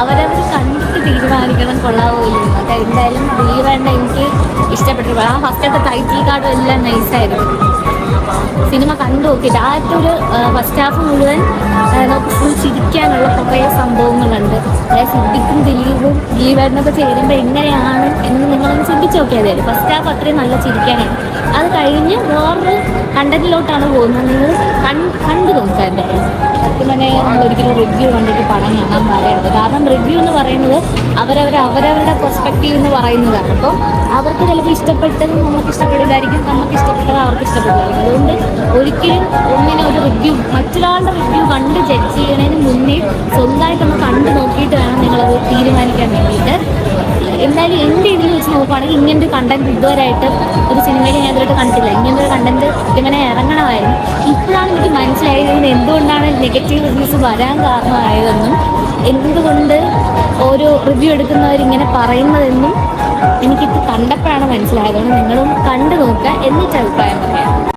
അവരവർ കണ്ടിട്ട് തീരുമാനിക്കണം കൊള്ളാവോ ഇല്ലെന്ന്. അത് എന്തായാലും ദിലീപേണ്ട എനിക്ക് ഇഷ്ടപ്പെട്ടു. ആ ഫസ്റ്റത്തെ ടൈറ്റിൽ കാർഡും എല്ലാം നൈസായിരുന്നു. സിനിമ കണ്ടു നോക്കിയിട്ട് ആദ്യത്തെ ഒരു ഫസ്റ്റ് ഹാഫ് മുഴുവൻ നമുക്ക് ഫുൾ ചിരിക്കാനുള്ള കുറേ സംഭവങ്ങളുണ്ട്. അതായത് സിദ്ദിഖും ദിലീപേട്ടനൊക്കെ ചേരുമ്പോൾ എങ്ങനെയാണ് എന്ന് നിങ്ങളൊന്ന് ചിന്തിച്ച് നോക്കിയാൽ മതി. ഫസ്റ്റ് ഹാഫ് അത്രയും നല്ല ചിരിക്കാനാണ്. അത് കഴിഞ്ഞ് വേറൊരു കണ്ടന്റിലോട്ടാണ് പോകുന്നത്. നിങ്ങൾ കണ്ടു നോക്കുക. എന്തായാലും സത്യം പറഞ്ഞാൽ നമ്മൾ ഒരിക്കലും റിവ്യൂ കണ്ടിട്ട് പടം കാണാൻ പറയരുത്. കാരണം റിവ്യൂ എന്ന് പറയുന്നത് അവരവരുടെ പെർസ്പെക്റ്റീവ് എന്ന് പറയുന്നതാണ്. അപ്പോൾ അവർക്ക് ചിലപ്പോൾ ഇഷ്ടപ്പെട്ടത് നമുക്ക് ഇഷ്ടപ്പെടില്ലായിരിക്കും, നമുക്ക് ഇഷ്ടപ്പെട്ടത് അവർക്ക് ഇഷ്ടപ്പെടില്ലായിരിക്കും. അതുകൊണ്ട് ഒരിക്കലും ഒരു റിവ്യൂ മറ്റൊരാളുടെ റിവ്യൂ കണ്ട് ജഡ്ജ് ചെയ്യുന്നതിന് മുന്നേ സ്വന്തമായിട്ടൊന്ന് കണ്ടു നോക്കിയിട്ട് വേണം നിങ്ങളത് തീരുമാനിക്കാൻ വേണ്ടിയിട്ട്. എന്തായാലും എൻ്റെ ഇതിൽ വെച്ച് നോക്കുകയാണെങ്കിൽ ഇങ്ങനൊരു കണ്ടന്റ് ഇതുവരെയായിട്ട് ഒരു സിനിമയിൽ ഞാൻ ഇതുവരെ കണ്ടിട്ടില്ല. ഇങ്ങനൊരു കണ്ടന്റ് ഇങ്ങനെ ഇറങ്ങണമായിരുന്നു. ഇപ്പോഴാണ് എനിക്ക് മനസ്സിലായത് ഇതിന് എന്തുകൊണ്ടാണ് നെഗറ്റീവ് റിവ്യൂസ് വരാൻ കാരണമായതെന്നും എന്തുകൊണ്ട് ഓരോ റിവ്യൂ എടുക്കുന്നവരിങ്ങനെ പറയുന്നതെന്നും എനിക്കിപ്പോൾ കണ്ടപ്പോഴാണ് മനസ്സിലായതുകൊണ്ട് നിങ്ങളും കണ്ടു നോക്കുക, എന്നിട്ട് അഭിപ്രായം പറയാം.